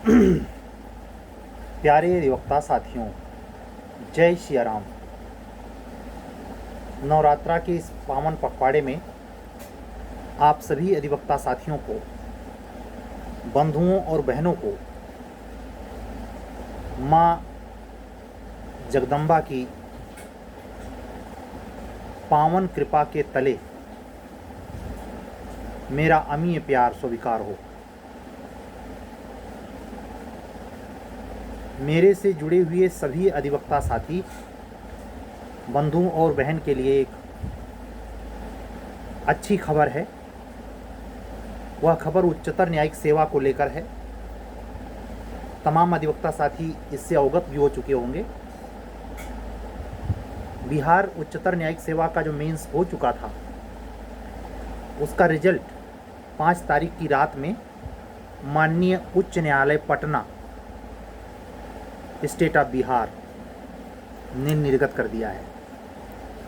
प्यारे अधिवक्ता साथियों, जय श्री राम। नवरात्रा के इस पावन पखवाड़े में आप सभी अधिवक्ता साथियों को, बंधुओं और बहनों को माँ जगदम्बा की पावन कृपा के तले मेरा अमीय प्यार स्वीकार हो। मेरे से जुड़े हुए सभी अधिवक्ता साथी, बंधुओं और बहन के लिए एक अच्छी खबर है। वह खबर उच्चतर न्यायिक सेवा को लेकर है। तमाम अधिवक्ता साथी इससे अवगत भी हो चुके होंगे। बिहार उच्चतर न्यायिक सेवा का जो मेंस हो चुका था, उसका रिजल्ट 5 तारीख की रात में माननीय उच्च न्यायालय पटना, स्टेट ऑफ बिहार ने निर्गत कर दिया है।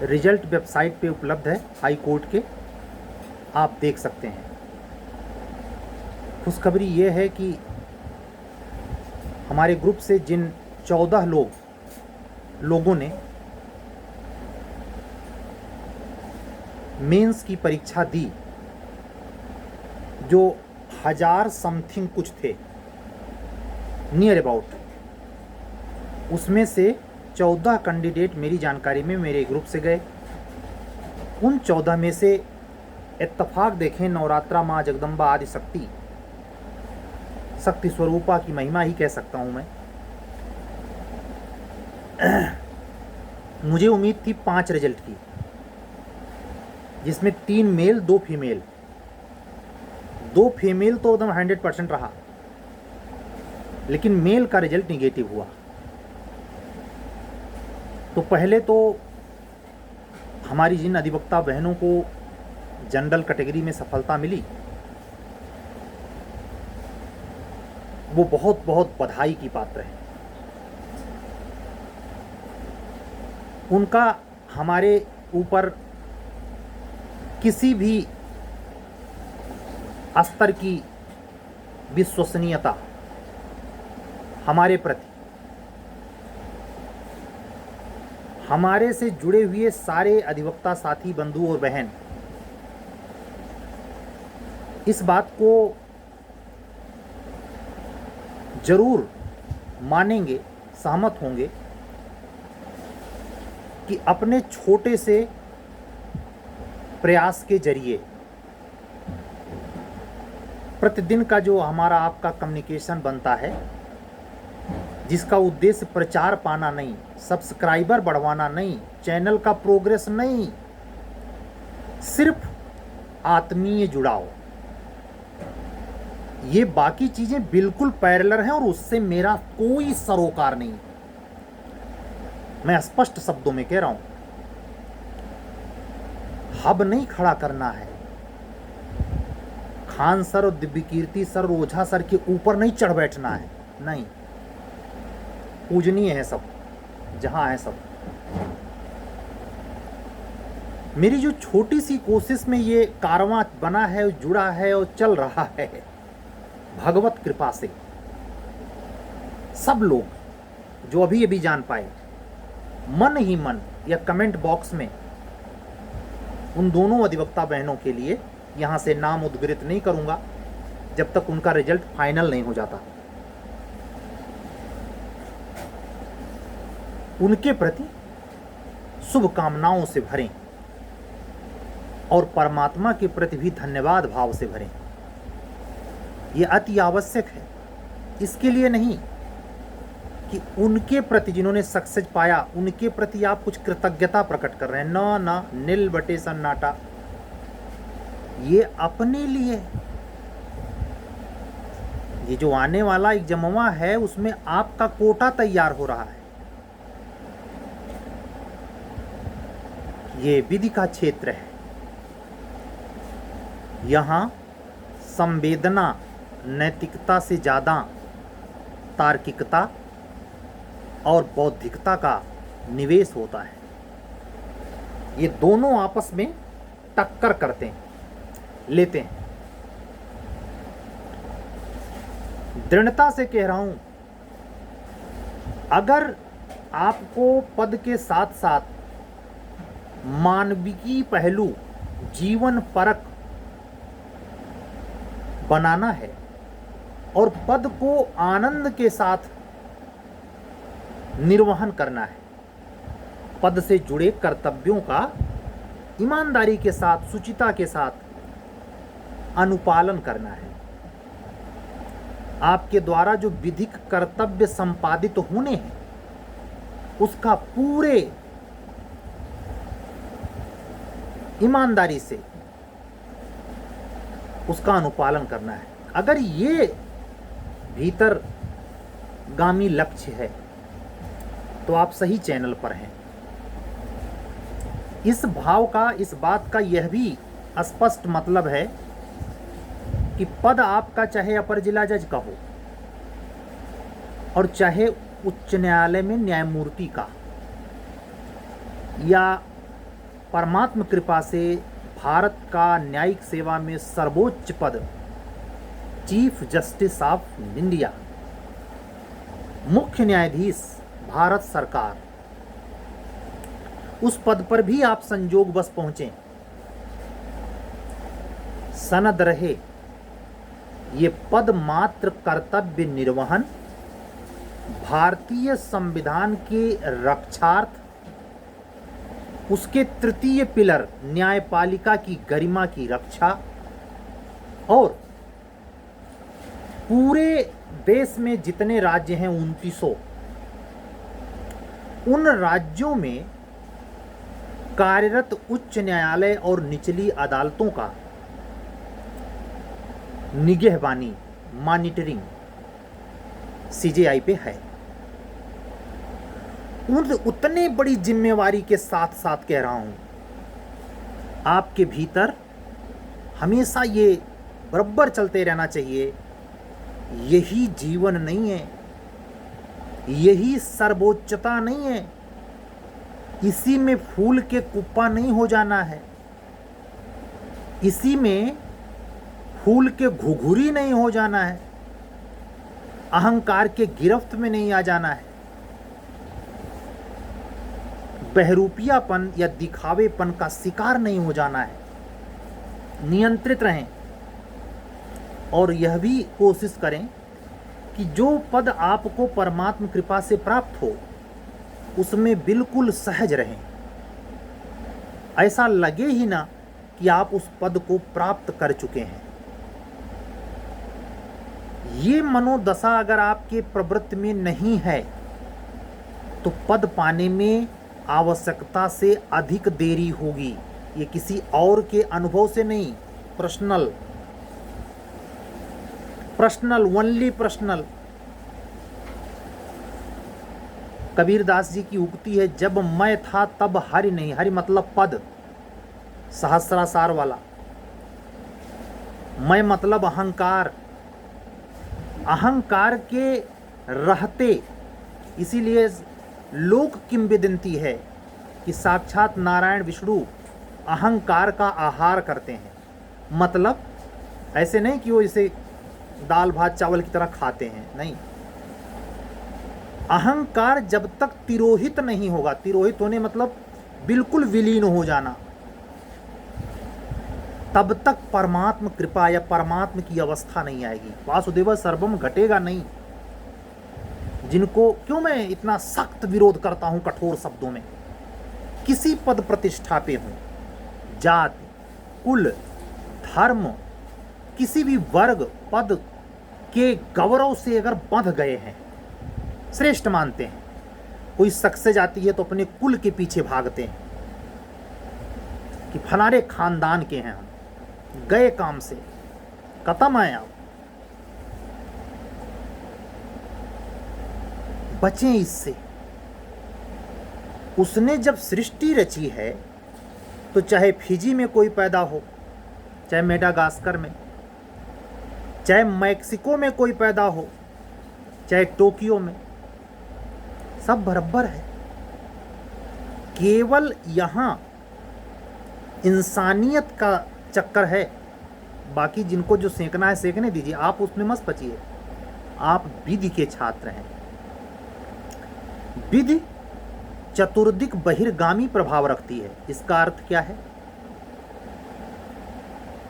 रिजल्ट वेबसाइट पे उपलब्ध है, हाई कोर्ट के, आप देख सकते हैं। खुशखबरी ये है कि हमारे ग्रुप से जिन 14 लोगों ने मेंस की परीक्षा दी, जो 1000 समथिंग कुछ थे नियर अबाउट, उसमें से 14 कैंडिडेट मेरी जानकारी में मेरे ग्रुप से गए। उन 14 में से इत्तफाक देखें, नवरात्रा माँ जगदम्बा आदि शक्ति स्वरूपा की महिमा ही कह सकता हूँ मैं। मुझे उम्मीद थी 5 रिजल्ट की, जिसमें 3 मेल 2 फीमेल। 2 फीमेल तो एकदम 100% रहा, लेकिन मेल का रिजल्ट निगेटिव हुआ। तो पहले तो हमारी जिन अधिवक्ता बहनों को जनरल कैटेगरी में सफलता मिली, वो बहुत बहुत बधाई की पात्र है। उनका हमारे ऊपर किसी भी स्तर की विश्वसनीयता, हमारे प्रति, हमारे से जुड़े हुए सारे अधिवक्ता साथी, बंधु और बहन इस बात को जरूर मानेंगे, सहमत होंगे कि अपने छोटे से प्रयास के जरिए प्रतिदिन का जो हमारा आपका कम्युनिकेशन बनता है, जिसका उद्देश्य प्रचार पाना नहीं, सब्सक्राइबर बढ़वाना नहीं, चैनल का प्रोग्रेस नहीं, सिर्फ आत्मीय जुड़ाव, ये बाकी चीजें बिल्कुल पैरेलल हैं और उससे मेरा कोई सरोकार नहीं। मैं स्पष्ट शब्दों में कह रहा हूं, हब नहीं खड़ा करना है। खान सर और दिव्यकीर्ति सर, ओझा सर के ऊपर नहीं चढ़ बैठना है, नहीं। पूजनीय है सब, जहां है सब। मेरी जो छोटी सी कोशिश में ये कारवां बना है, जुड़ा है और चल रहा है, भगवत कृपा से सब लोग जो अभी अभी जान पाए, मन ही मन या कमेंट बॉक्स में उन दोनों अधिवक्ता बहनों के लिए, यहां से नाम उद्धृत नहीं करूंगा जब तक उनका रिजल्ट फाइनल नहीं हो जाता, उनके प्रति शुभकामनाओं से भरें और परमात्मा के प्रति भी धन्यवाद भाव से भरें। यह अति आवश्यक है। इसके लिए नहीं कि उनके प्रति, जिन्होंने सक्सेस पाया, उनके प्रति आप कुछ कृतज्ञता प्रकट कर रहे हैं, ना ना, नील बटे सन्नाटा। ये अपने लिए, ये जो आने वाला एग्जामवा है, उसमें आपका कोटा तैयार हो रहा है। ये विधि का क्षेत्र है। यहां संवेदना, नैतिकता से ज़्यादा तार्किकता और बौद्धिकता का निवेश होता है। ये दोनों आपस में टक्कर करते हैं, लेते हैं। दृढ़ता से कह रहा हूं, अगर आपको पद के साथ साथ मानविकी पहलू जीवन परक बनाना है और पद को आनंद के साथ निर्वहन करना है, पद से जुड़े कर्तव्यों का ईमानदारी के साथ, शुचिता के साथ अनुपालन करना है, आपके द्वारा जो विधिक कर्तव्य संपादित होने हैं उसका पूरे ईमानदारी से उसका अनुपालन करना है। अगर ये भीतर गामी लक्ष्य है तो आप सही चैनल पर हैं। इस भाव का, इस बात का यह भी स्पष्ट मतलब है कि पद आपका चाहे अपर जिला जज का हो और चाहे उच्च न्यायालय में न्यायमूर्ति का, या परमात्म कृपा से भारत का न्यायिक सेवा में सर्वोच्च पद चीफ जस्टिस ऑफ इंडिया, मुख्य न्यायाधीश भारत सरकार, उस पद पर भी आप संजोगवश पहुंचे, सनद रहे ये पद मात्र कर्तव्य निर्वहन, भारतीय संविधान के रक्षार्थ, उसके तृतीय पिलर न्यायपालिका की गरिमा की रक्षा और पूरे देश में जितने राज्य हैं 2900, उन राज्यों में कार्यरत उच्च न्यायालय और निचली अदालतों का निगहबानी, मॉनिटरिंग सीजेआई पे है। उतने बड़ी जिम्मेवारी के साथ साथ कह रहा हूं, आपके भीतर हमेशा ये बराबर चलते रहना चाहिए, यही जीवन नहीं है, यही सर्वोच्चता नहीं है, इसी में फूल के कुप्पा नहीं हो जाना है, इसी में फूल के घुघुरी नहीं हो जाना है, अहंकार के गिरफ्त में नहीं आ जाना है, बहरूपियापन या दिखावेपन का शिकार नहीं हो जाना है। नियंत्रित रहें और यह भी कोशिश करें कि जो पद आपको परमात्म कृपा से प्राप्त हो उसमें बिल्कुल सहज रहें, ऐसा लगे ही ना कि आप उस पद को प्राप्त कर चुके हैं। ये मनोदशा अगर आपके प्रवृत्ति में नहीं है तो पद पाने में आवश्यकता से अधिक देरी होगी। ये किसी और के अनुभव से नहीं, personal, only personal. Kabirdas ji की उक्ति है, जब मैं था तब हरि नहीं, हरि मतलब पद, सहस्रासार वाला। मैं मतलब अहंकार, अहंकार के रहते, इसीलिए लोक किंवदंती है कि साक्षात नारायण विष्णु अहंकार का आहार करते हैं। मतलब ऐसे नहीं कि वो इसे दाल भात चावल की तरह खाते हैं, नहीं। अहंकार जब तक तिरोहित नहीं होगा, तिरोहित होने मतलब बिल्कुल विलीन हो जाना, तब तक परमात्म कृपा या परमात्म की अवस्था नहीं आएगी। वासुदेव सर्वम घटेगा नहीं। जिनको क्यों मैं इतना सख्त विरोध करता हूं कठोर शब्दों में, किसी पद प्रतिष्ठा पे हूं, जाति, कुल, धर्म, किसी भी वर्ग पद के गौरव से अगर बंध गए हैं, श्रेष्ठ मानते हैं, कोई सक्सेस जाती है तो अपने कुल के पीछे भागते हैं कि फलाने खानदान के हैं हम, गए काम से, खत्म है आप। बचें इससे। उसने जब सृष्टि रची है तो चाहे फिजी में कोई पैदा हो, चाहे मेडागास्कर में, चाहे मैक्सिको में कोई पैदा हो, चाहे टोक्यो में, सब बराबर है। केवल यहाँ इंसानियत का चक्कर है, बाकी जिनको जो सेकना है सेकने दीजिए, आप उसमें मत बचिए। आप विधि के छात्र हैं। विधि चतुर्दिक बहिर्गामी प्रभाव रखती है। इसका अर्थ क्या है?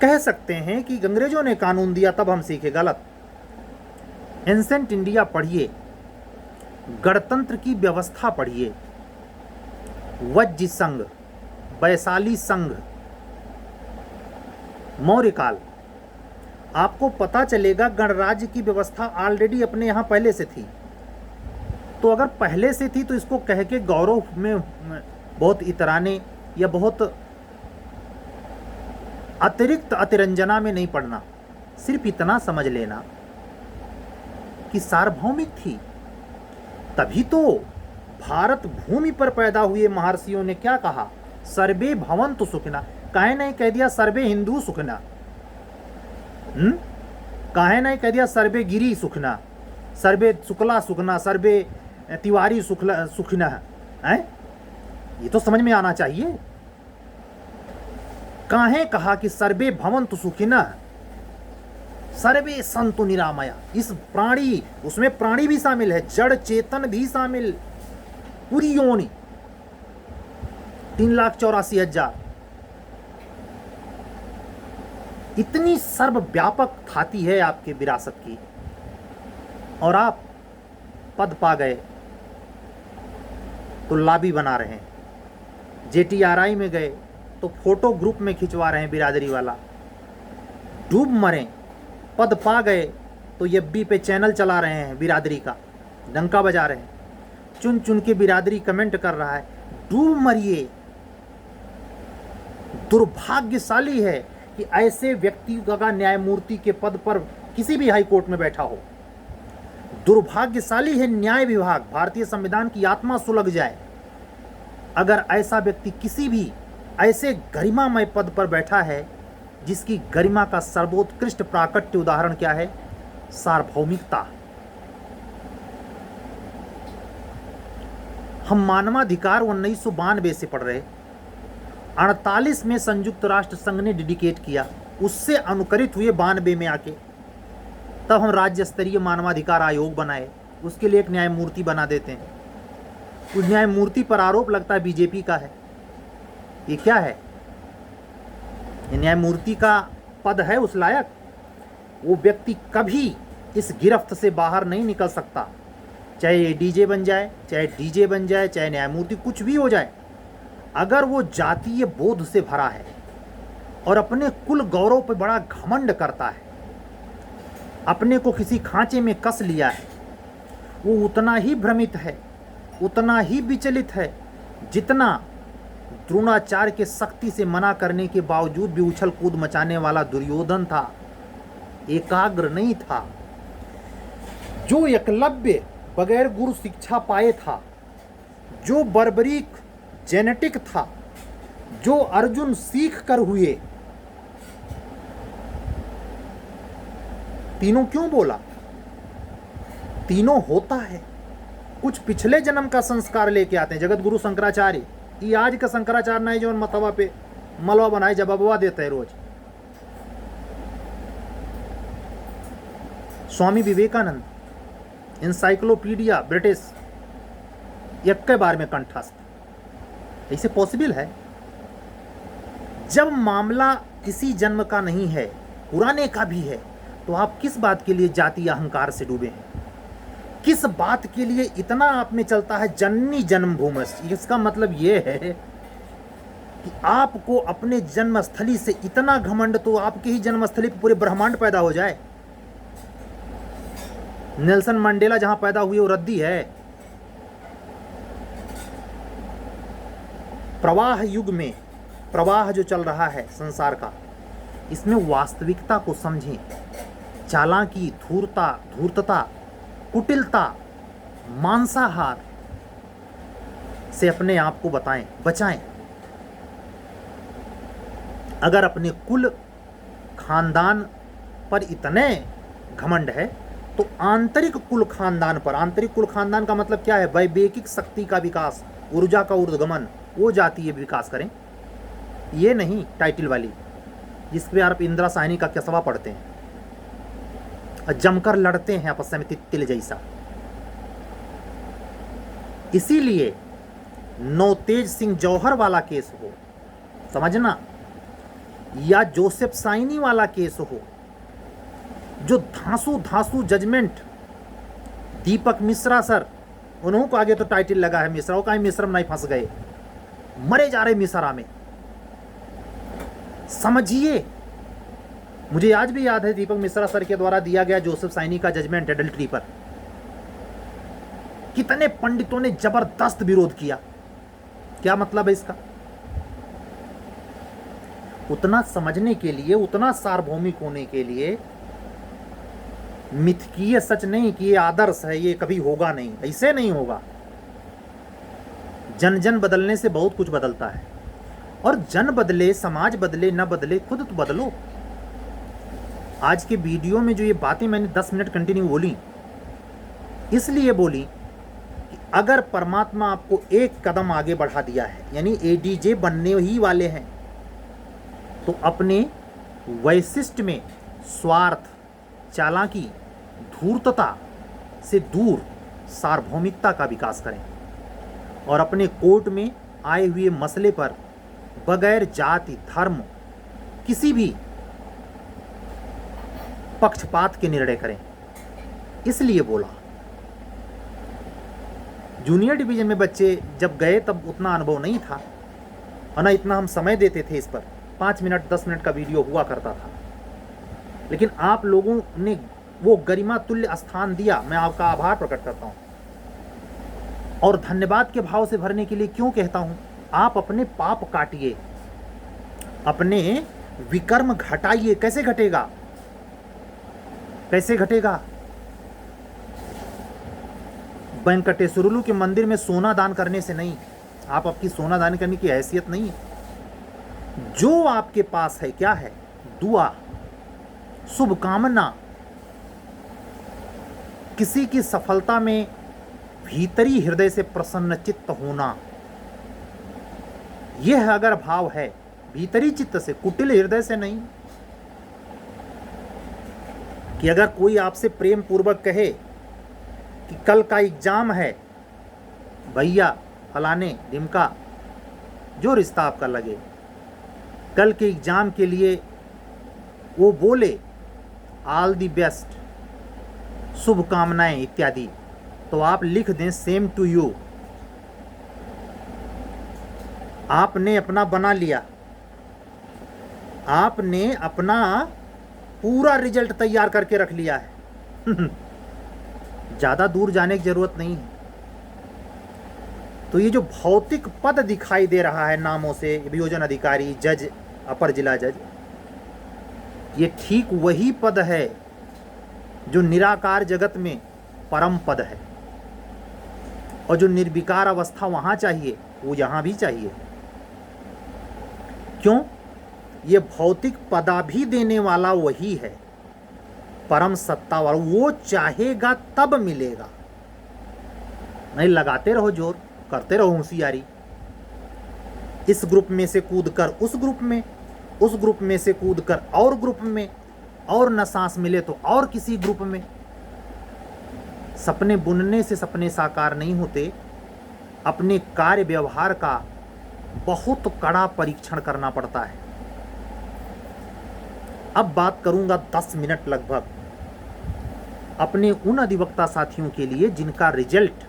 कह सकते हैं कि अंग्रेजों ने कानून दिया तब हम सीखे, गलत। एंसेंट इंडिया पढ़िए, गणतंत्र की व्यवस्था पढ़िए, वज्र संघ, वैशाली संघ, मौर्य काल, आपको पता चलेगा गणराज्य की व्यवस्था ऑलरेडी अपने यहाँ पहले से थी। तो अगर पहले से थी तो इसको कह के गौरव में बहुत इतराने या बहुत अतिरिक्त अतिरंजना में नहीं पड़ना। सिर्फ इतना समझ लेना कि सार्वभौमिक थी। तभी तो भारत भूमि पर पैदा हुए महर्षियों ने क्या कहा? सर्वे भवन्तु सुखिनः। काहे नहीं कह दिया सर्वे हिंदू सुखिनः? काहे नहीं कह दिया सर्वे गिरी सुखिनः, सर्वे शुक्ला सुखिनः, सर्वे तिवारी सुखिनः? हैं? ये तो समझ में आना चाहिए। काहे कहा कि सर्वे भवन्तु सुखिनः, सर्वे सन्तु निरामया? इस प्राणी, उसमें प्राणी भी शामिल है, जड़ चेतन भी शामिल, पूरी योनि 3,84,000। इतनी सर्वव्यापक खाती है आपके विरासत की, और आप पद पा गए तो लाबी बना रहे हैं। JTRI में गए तो फोटो ग्रुप में खिंचवा रहे हैं बिरादरी वाला। डूब मरे, पद पा गए तो FB पे चैनल चला रहे हैं बिरादरी का, डंका बजा रहे हैं, चुन चुन के बिरादरी कमेंट कर रहा है। डूब मरिए। दुर्भाग्यशाली है कि ऐसे व्यक्ति का न्यायमूर्ति के पद पर किसी भी हाई कोर्ट में बैठा हो। दुर्भाग्यशाली है न्याय विभाग, भारतीय संविधान की आत्मा सुलग जाए अगर ऐसा व्यक्ति किसी भी ऐसे गरिमामय पद पर बैठा है जिसकी गरिमा का सर्वोत्कृष्ट प्राकट्य उदाहरण क्या है? सार्वभौमिकता। हम मानवाधिकार 1992 से पढ़ रहे, 48 में संयुक्त राष्ट्र संघ ने डेडिकेट किया, उससे अनुकरित हुए 92 में आके तब हम राज्य स्तरीय मानवाधिकार आयोग बनाए, उसके लिए एक न्यायमूर्ति बना देते हैं। उस न्यायमूर्ति पर आरोप लगता है बीजेपी का है। ये क्या है? ये न्यायमूर्ति का पद है उस लायक? वो व्यक्ति कभी इस गिरफ्त से बाहर नहीं निकल सकता, चाहे ये डीजे बन जाए, चाहे डीजे बन जाए, चाहे न्यायमूर्ति कुछ भी हो जाए। अगर वो जातीय बोध से भरा है और अपने कुल गौरव पर बड़ा घमंड करता है, अपने को किसी खांचे में कस लिया है, वो उतना ही भ्रमित है, उतना ही विचलित है जितना द्रोणाचार्य के सख्ती से मना करने के बावजूद भी उछल कूद मचाने वाला दुर्योधन था। एकाग्र नहीं था। जो एकलव्य बगैर गुरु शिक्षा पाए था, जो बर्बरीक जेनेटिक था, जो अर्जुन सीख कर हुए। तीनों क्यों बोला? तीनों होता है, कुछ पिछले जन्म का संस्कार लेके आते हैं। जगत गुरु शंकराचार्य, ये आज का शंकराचार्य नहीं जो मतवा पे मलवा बनाए जवाबवा देते हैं रोज। स्वामी विवेकानंद, इंसाइक्लोपीडिया ब्रिटिश, एक के बार में कंठस्थ। ऐसे पॉसिबल है? जब मामला किसी जन्म का नहीं है, पुराने का भी है, तो आप किस बात के लिए जातीय अहंकार से डूबे हैं? किस बात के लिए इतना आप में चलता है जननी जन्मभूमि? इसका मतलब ये है कि आपको अपने जन्मस्थली से इतना घमंड, तो आपके ही जन्मस्थली पर पूरे ब्रह्मांड पैदा हो जाए। नेल्सन मंडेला जहां पैदा हुए वो रद्दी है। प्रवाह युग में प्रवाह जो चल रहा है संसार का, इसमें वास्तविकता को समझें। चालाकी, धूर्तता, कुटिलता, मांसाहार से अपने आप को बचाएं। अगर अपने कुल खानदान पर इतने घमंड है तो आंतरिक कुल खानदान पर, आंतरिक कुल खानदान का मतलब क्या है? वैवेकिक शक्ति का विकास, ऊर्जा का ऊर्ध्वगमन, वो जातीय विकास करें। ये नहीं टाइटल वाली जिस पे आप इंदिरा साहनी का कसवा पढ़ते हैं। और जमकर लड़ते हैं आपस में तिल जैसा। इसीलिए नवतेज सिंह जौहर वाला केस हो, समझना, या जोसेफ साइनी वाला केस हो, जो धांसू जजमेंट, दीपक मिश्रा सर, उन्हों को आगे तो टाइटल लगा है मिश्रा, का मिश्रम नहीं फंस गए, मरे जा रहे मिश्रा में। समझिए, मुझे आज भी याद है दीपक मिश्रा सर के द्वारा दिया गया जोसेफ साइनी का जजमेंट एडल्ट्री पर, कितने पंडितों ने जबरदस्त विरोध किया। क्या मतलब है इसका? उतना समझने के लिए, उतना सार्वभौमिक होने के लिए, मिथकीय सच नहीं कि ये आदर्श है, ये कभी होगा नहीं, ऐसे नहीं होगा। जन जन बदलने से बहुत कुछ बदलता है, और जन बदले, समाज बदले, न बदले, खुद तो बदलो। आज के वीडियो में जो ये बातें मैंने 10 मिनट कंटिन्यू बोली, इसलिए बोली कि अगर परमात्मा आपको एक कदम आगे बढ़ा दिया है, यानी एडीजे बनने ही वाले हैं, तो अपने वैशिष्ट में स्वार्थ, चालाकी, धूर्तता से दूर सार्वभौमिकता का विकास करें, और अपने कोर्ट में आए हुए मसले पर बगैर जाति, धर्म, किसी भी पक्षपात के निर्णय करें। इसलिए बोला। जूनियर डिवीजन में बच्चे जब गए तब उतना अनुभव नहीं था, और ना इतना हम समय देते थे इस पर। 5 मिनट 10 मिनट का वीडियो हुआ करता था, लेकिन आप लोगों ने वो गरिमा तुल्य स्थान दिया, मैं आपका आभार प्रकट करता हूं। और धन्यवाद के भाव से भरने के लिए क्यों कहता हूं? आप अपने पाप काटिए, अपने विकर्म घटाइए। कैसे घटेगा? कैसे घटेगा? वेंकटेश्वरुलु के मंदिर में सोना दान करने से नहीं, आप आपकी सोना दान करने की हैसियत नहीं है। जो आपके पास है क्या है? दुआ, शुभकामना, किसी की सफलता में भीतरी हृदय से प्रसन्न चित्त होना, यह अगर भाव है भीतरी चित्त से, कुटिल हृदय से नहीं, कि अगर कोई आपसे प्रेम पूर्वक कहे कि कल का एग्जाम है भैया फलाने ढिमका, जो रिश्ता आपका लगे, कल के एग्जाम के लिए वो बोले ऑल दी बेस्ट, शुभकामनाएं इत्यादि, तो आप लिख दें सेम टू यू। आपने अपना बना लिया, आपने अपना पूरा रिजल्ट तैयार करके रख लिया है। ज़्यादा दूर जाने की जरूरत नहीं है। तो ये जो भौतिक पद दिखाई दे रहा है नामों से, अभियोजन अधिकारी, जज, अपर जिला जज, ये ठीक वही पद है जो निराकार जगत में परम पद है, और जो निर्विकार अवस्था वहां चाहिए वो यहां भी चाहिए। क्यों? ये भौतिक पदा भी देने वाला वही है, परम सत्ता वाला। वो चाहेगा तब मिलेगा। नहीं, लगाते रहो जोर, करते रहो होशियारी, इस ग्रुप में से कूद कर उस ग्रुप में, उस ग्रुप में से कूद कर और ग्रुप में, और न सांस मिले तो और किसी ग्रुप में। सपने बुनने से सपने साकार नहीं होते। अपने कार्य व्यवहार का बहुत कड़ा परीक्षण करना पड़ता है। अब बात करूंगा 10 मिनट लगभग अपने उन अधिवक्ता साथियों के लिए जिनका रिजल्ट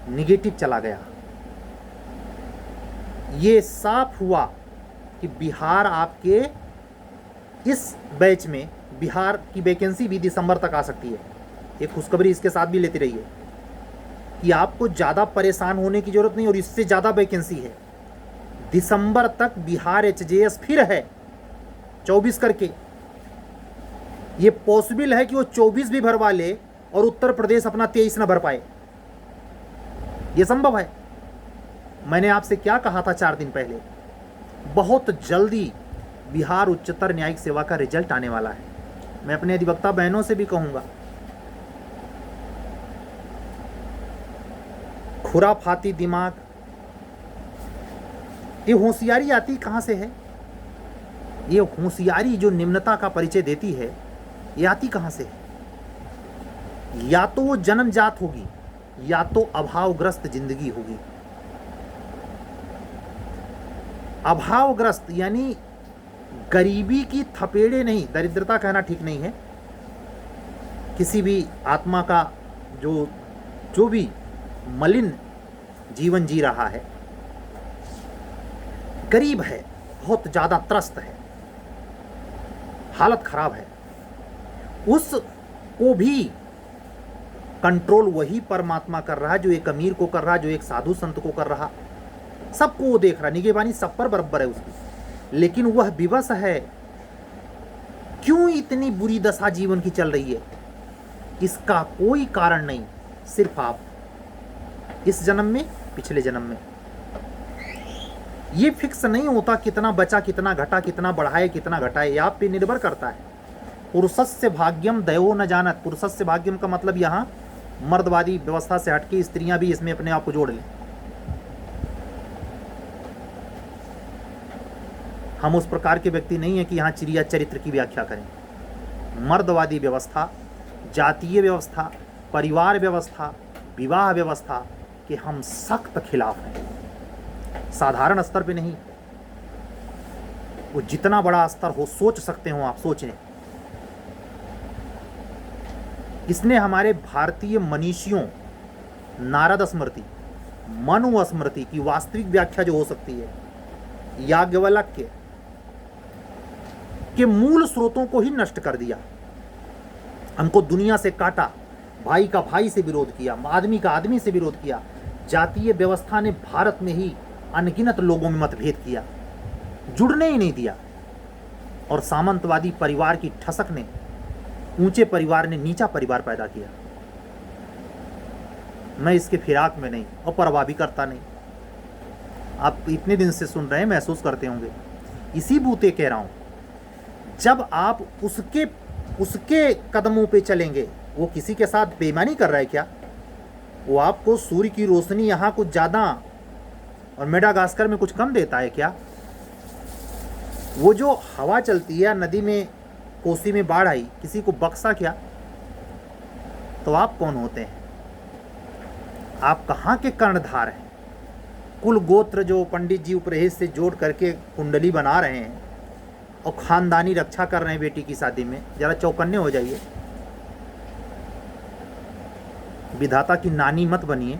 निगेटिव चला गया। ये साफ हुआ कि बिहार आपके इस बैच में, बिहार की वैकेंसी भी दिसंबर तक आ सकती है। एक खुशखबरी इसके साथ भी लेती रहिए कि आपको ज़्यादा परेशान होने की जरूरत नहीं, और इससे ज़्यादा वैकेंसी है। दिसंबर तक बिहार एचजेएस फिर है 24 करके। ये पॉसिबल है कि वो 24 भी भरवा ले और उत्तर प्रदेश अपना 23 न भर पाए। ये संभव है। मैंने आपसे क्या कहा था 4 दिन पहले? बहुत जल्दी बिहार उच्चतर न्यायिक सेवा का रिजल्ट आने वाला है। मैं अपने अधिवक्ता बहनों से भी कहूंगा, खुराफाती दिमाग, ये होशियारी आती कहां से है? ये होशियारी जो निम्नता का परिचय देती है, ये आती कहां से है? या तो वो जन्मजात होगी या तो अभावग्रस्त जिंदगी होगी। अभावग्रस्त यानी गरीबी की थपेड़े नहीं, दरिद्रता कहना ठीक नहीं है, किसी भी आत्मा का जो भी मलिन जीवन जी रहा है, गरीब है, बहुत ज़्यादा त्रस्त है, हालत खराब है, उसको भी कंट्रोल वही परमात्मा कर रहा है जो एक अमीर को कर रहा है, जो एक साधु संत को कर रहा, सबको वो देख रहा, निगहबानी सब पर बराबर है उसकी। लेकिन वह विवश है। क्यों इतनी बुरी दशा जीवन की चल रही है? इसका कोई कारण नहीं, सिर्फ आप इस जन्म में, पिछले जन्म में। ये फिक्स नहीं होता कितना बचा, कितना घटा, कितना बढ़ाए, कितना घटाए, ये आप पे निर्भर करता है। पुरुषस्य भाग्यम दयो न जानत। पुरुषस्य भाग्यम का मतलब यहाँ मर्दवादी व्यवस्था से हटके स्त्रियां भी इसमें अपने आप को जोड़ लें। हम उस प्रकार के व्यक्ति नहीं है कि यहाँ चिड़िया चरित्र की व्याख्या करें। मर्दवादी व्यवस्था, जातीय व्यवस्था, परिवार व्यवस्था, विवाह व्यवस्था के हम सख्त खिलाफ हैं। साधारण स्तर पे नहीं, वो जितना बड़ा स्तर हो सोच सकते हो आप, सोचें। इसने हमारे भारतीय मनीषियों, नारद स्मृति, मनु स्मृति की वास्तविक व्याख्या जो हो सकती है, याज्ञवल्क्य के मूल स्रोतों को ही नष्ट कर दिया। हमको दुनिया से काटा, भाई का भाई से विरोध किया, आदमी का आदमी से विरोध किया। जातीय व्यवस्था ने भारत में ही अनगिनत लोगों में मतभेद किया, जुड़ने ही नहीं दिया। और सामंतवादी परिवार की ठसक ने, ऊंचे परिवार ने नीचा परिवार पैदा किया। मैं इसके फिराक में नहीं और परवाह भी करता नहीं। आप इतने दिन से सुन रहे हैं, महसूस करते होंगे। इसी बूते कह रहा हूं, जब आप उसके कदमों पे चलेंगे, वो किसी के साथ बेईमानी कर रहा है क्या? वो आपको सूर्य की रोशनी यहाँ कुछ ज़्यादा और मेडागास्कर में कुछ कम देता है क्या? वो जो हवा चलती है, नदी में, कोसी में बाढ़ आई, किसी को बख्शा क्या? तो आप कौन होते हैं? आप कहाँ के कर्णधार हैं? कुल गोत्र जो पंडित जी उपरहेज से जोड़ करके कुंडली बना रहे हैं और खानदानी रक्षा कर रहे हैं बेटी की शादी में, जरा चौकन्ने हो जाइए। विधाता की नानी मत बनिए,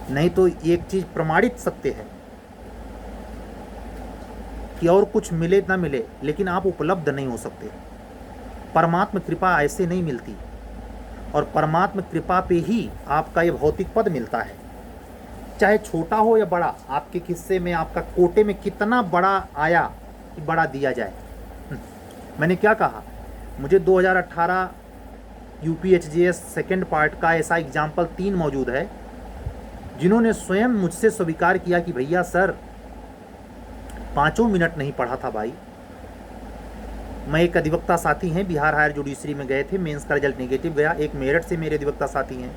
नहीं तो एक चीज प्रमाणित सत्य है कि और कुछ मिले ना मिले, लेकिन आप उपलब्ध नहीं हो सकते। परमात्म कृपा ऐसे नहीं मिलती, और परमात्म कृपा पे ही आपका ये भौतिक पद मिलता है, चाहे छोटा हो या बड़ा। आपके किस्से में, आपका कोटे में कितना बड़ा आया कि बड़ा दिया जाए। मैंने क्या कहा? मुझे 2018 UPHGS सेकेंड पार्ट का ऐसा एग्जाम्पल 3 मौजूद है, जिन्होंने स्वयं मुझसे स्वीकार किया कि भैया सर 5 मिनट नहीं पढ़ा था भाई। मैं एक अधिवक्ता साथी हैं, बिहार हायर जुडिशरी में गए थे, मेंस का रिजल्ट नेगेटिव गया। एक मेरठ से मेरे अधिवक्ता साथी हैं,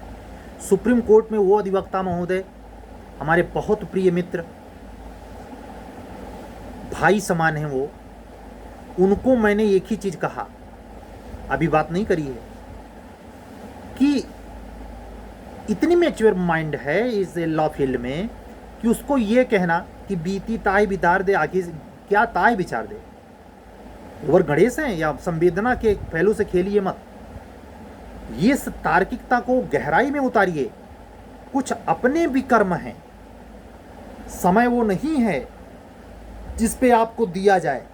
सुप्रीम कोर्ट में वो अधिवक्ता महोदय, हमारे बहुत प्रिय मित्र, भाई समान हैं वो। उनको मैंने एक ही चीज़ कहा, अभी बात नहीं करी है, कि इतनी मैच्योर माइंड है इस लॉ फील्ड में कि उसको ये कहना कि बीती ताय बितार दे, आगे क्या ताय विचार दे। ओवर गणेश हैं या संवेदना के पहलू से खेलिए मत। ये तार्किकता को गहराई में उतारिए। कुछ अपने भी कर्म हैं, समय वो नहीं है जिस पे आपको दिया जाए,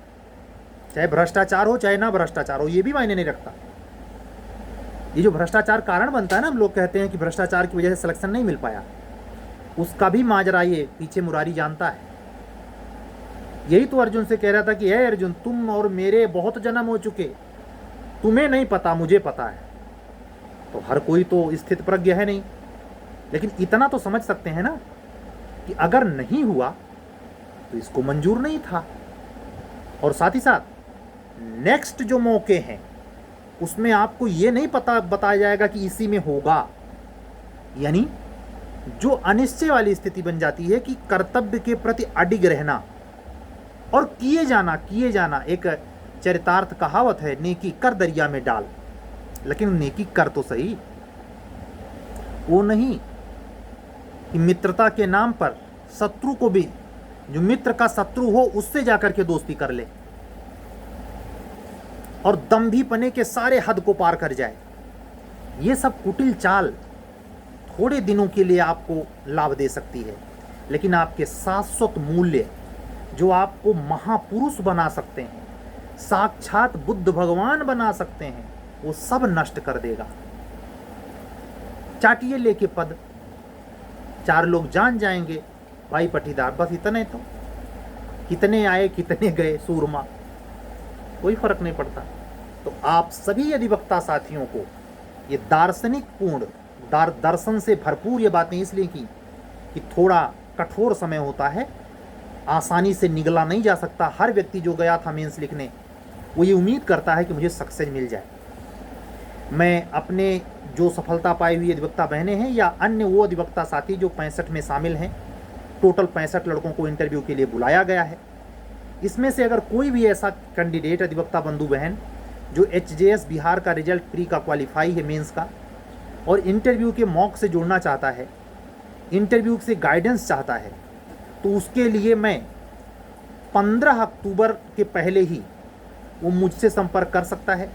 चाहे भ्रष्टाचार हो चाहे ना भ्रष्टाचार हो, ये भी मायने नहीं रखता। ये जो भ्रष्टाचार कारण बनता है ना, हम लोग कहते हैं कि भ्रष्टाचार की वजह से सिलेक्शन नहीं मिल पाया, उसका भी माजरा ये पीछे मुरारी जानता है। यही तो अर्जुन से कह रहा था कि हे अर्जुन, तुम और मेरे बहुत जन्म हो चुके, तुम्हें नहीं पता, मुझे पता है। तो हर कोई तो स्थित प्रज्ञ है नहीं, लेकिन इतना तो समझ सकते हैं ना कि अगर नहीं हुआ तो इसको मंजूर नहीं था। और साथ ही साथ नेक्स्ट जो मौके हैं उसमें आपको ये नहीं पता बताया जाएगा कि इसी में होगा। यानी जो अनिश्चय वाली स्थिति बन जाती है कि कर्तव्य के प्रति अडिग रहना और किए जाना। एक चरितार्थ कहावत है, नेकी कर दरिया में डाल। लेकिन नेकी कर तो सही। वो नहीं कि मित्रता के नाम पर शत्रु को भी, जो मित्र का शत्रु हो उससे जाकर के दोस्ती कर ले और दंभीपने के सारे हद को पार कर जाए। ये सब कुटिल चाल थोड़े दिनों के लिए आपको लाभ दे सकती है, लेकिन आपके शाश्वत मूल्य जो आपको महापुरुष बना सकते हैं, साक्षात बुद्ध भगवान बना सकते हैं, वो सब नष्ट कर देगा। चाटिए लेके पद, 4 लोग जान जाएंगे भाई पटीदार, बस इतने तो, कितने आए कितने गए सूरमा, कोई फर्क नहीं पड़ता। तो आप सभी अधिवक्ता साथियों को ये दार्शनिक पूर्ण दर्शन से भरपूर ये बातें इसलिए की कि थोड़ा कठोर समय होता है, आसानी से निगला नहीं जा सकता। हर व्यक्ति जो गया था मेंस लिखने, वो ये उम्मीद करता है कि मुझे सक्सेस मिल जाए। मैं अपने जो सफलता पाई हुई अधिवक्ता बहनें हैं या अन्य वो अधिवक्ता साथी जो 65 में शामिल हैं, टोटल 65 लड़कों को इंटरव्यू के लिए बुलाया गया है, इसमें से अगर कोई भी ऐसा कैंडिडेट अधिवक्ता बंधु बहन जो HJS बिहार का रिजल्ट प्री का क्वालिफाई है मेंस का और इंटरव्यू के मॉक से जुड़ना चाहता है, इंटरव्यू से गाइडेंस चाहता है, तो उसके लिए मैं 15 अक्टूबर के पहले ही वो मुझसे संपर्क कर सकता है।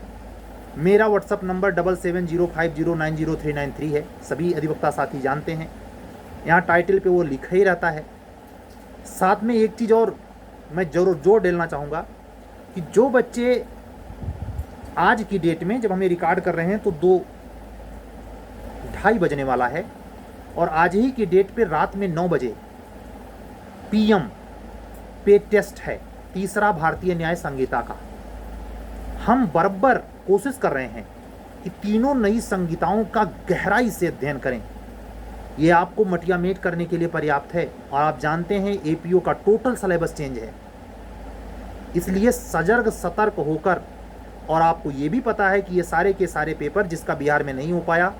मेरा व्हाट्सअप नंबर 7705090393 है, सभी अधिवक्ता साथी जानते हैं, यहाँ टाइटल पे वो लिखा ही रहता है। साथ में एक चीज़ और मैं जरूर जोर डालना चाहूँगा कि जो बच्चे आज की डेट में, जब हमें रिकॉर्ड कर रहे हैं तो 2:30 बजने वाला है, और आज ही की डेट पे रात में 9 बजे PM पे टेस्ट है, तीसरा भारतीय न्याय संहिता का। हम बराबर कोशिश कर रहे हैं कि तीनों नई संहिताओं का गहराई से अध्ययन करें। ये आपको मटियामेट करने के लिए पर्याप्त है, और आप जानते हैं APO का टोटल सिलेबस चेंज है, इसलिए सजग सतर्क होकर, और आपको ये भी पता है कि ये सारे के सारे पेपर जिसका बिहार में नहीं हो पाया,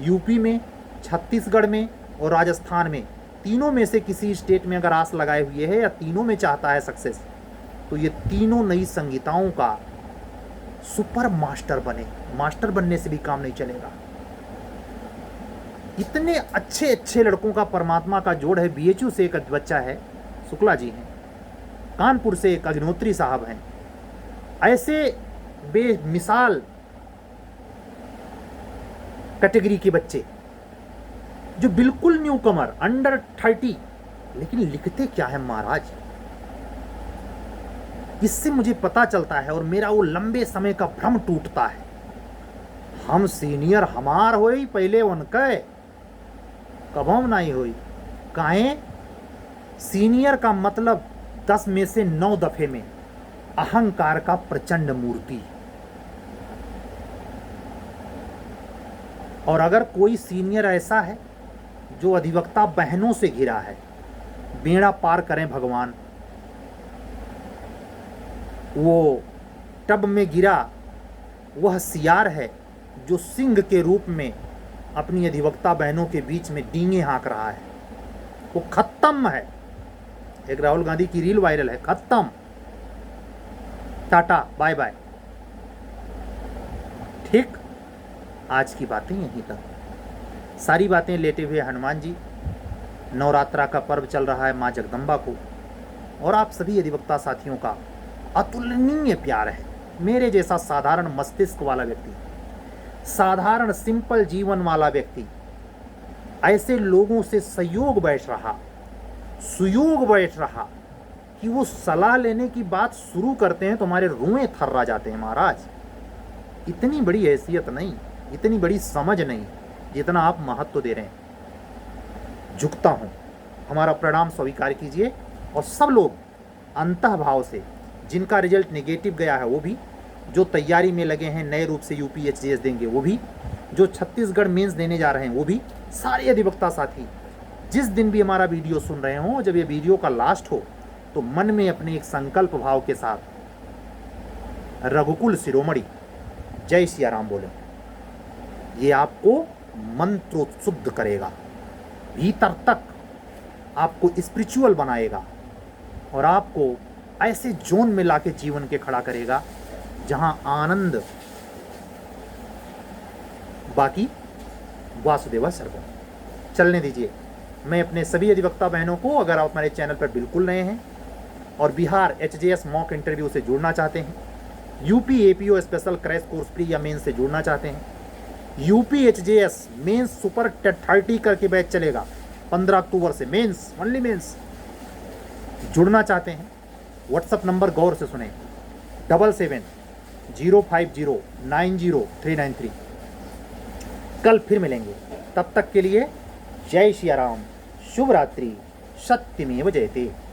यूपी में, छत्तीसगढ़ में और राजस्थान में, तीनों में से किसी स्टेट में अगर आस लगाए हुए है या तीनों में चाहता है सक्सेस, तो ये तीनों नई संहिताओं का सुपर मास्टर बने। मास्टर बनने से भी काम नहीं चलेगा। इतने अच्छे अच्छे लड़कों का परमात्मा का जोड़ है। BHU से एक बच्चा है, शुक्ला जी हैं, कानपुर से एक अग्निहोत्री साहब हैं। ऐसे बेमिसाल कैटेगरी के बच्चे जो बिल्कुल न्यू कमर, अंडर 30, लेकिन लिखते क्या है महाराज, इससे मुझे पता चलता है और मेरा वो लंबे समय का भ्रम टूटता है। हम सीनियर हमार होई पहले उनके कबम नहीं हुई, काहे सीनियर का मतलब 10 में से 9 दफे में अहंकार का प्रचंड मूर्ति। और अगर कोई सीनियर ऐसा है जो अधिवक्ता बहनों से घिरा है, बेड़ा पार करें भगवान। वो टब में गिरा वह सियार है जो सिंह के रूप में अपनी अधिवक्ता बहनों के बीच में डींगे हाँक रहा है। वो खत्म है। एक राहुल गांधी की रील वायरल है, खत्म, टाटा बाय बाय। ठीक, आज की बातें यहीं तक। सारी बातें लेटे हुए हनुमान जी, नवरात्रा का पर्व चल रहा है माँ जगदम्बा को, और आप सभी अधिवक्ता साथियों का अतुलनीय प्यार है। मेरे जैसा साधारण मस्तिष्क वाला व्यक्ति, साधारण सिंपल जीवन वाला व्यक्ति ऐसे लोगों से सहयोग बैठ रहा, सुयोग बैठ रहा कि वो सलाह लेने की बात शुरू करते हैं तो हमारे रुएं थर्रा जाते हैं। महाराज, इतनी बड़ी हैसियत नहीं, इतनी बड़ी समझ नहीं जितना आप महत्व दे रहे हैं। झुकता हूँ, हमारा प्रणाम स्वीकार कीजिए। और सब लोग अंतः भाव से, जिनका रिजल्ट नेगेटिव गया है वो भी, जो तैयारी में लगे हैं नए रूप से UPHJS देंगे वो भी, जो छत्तीसगढ़ मेंस देने जा रहे हैं वो भी, सारे अधिवक्ता साथी जिस दिन भी हमारा वीडियो सुन रहे हों, जब ये वीडियो का लास्ट हो तो मन में अपने एक संकल्प भाव के साथ रघुकुल शिरोमणि जय सिया राम बोले। ये आपको मंत्रोत्सुद्ध करेगा, भीतर तक आपको स्पिरिचुअल बनाएगा और आपको ऐसे जोन में लाके जीवन के खड़ा करेगा जहां आनंद बाकी वासुदेवा सर्वम। चलने दीजिए। मैं अपने सभी अधिवक्ता बहनों को, अगर आप हमारे चैनल पर बिल्कुल नए हैं और बिहार HJS मॉक इंटरव्यू से जुड़ना चाहते हैं, UP APO special crash course pre या मेंस से जुड़ना चाहते हैं, यूपी HJS मेंस सुपर 30 करके बैच चलेगा 15 अक्टूबर से, मेंस ओनली मेंस, जुड़ना चाहते हैं, व्हाट्सअप नंबर गौर से सुने 7705090393। कल फिर मिलेंगे, तब तक के लिए जय श्री राम, शुभ रात्रि, सत्यमेव जयते।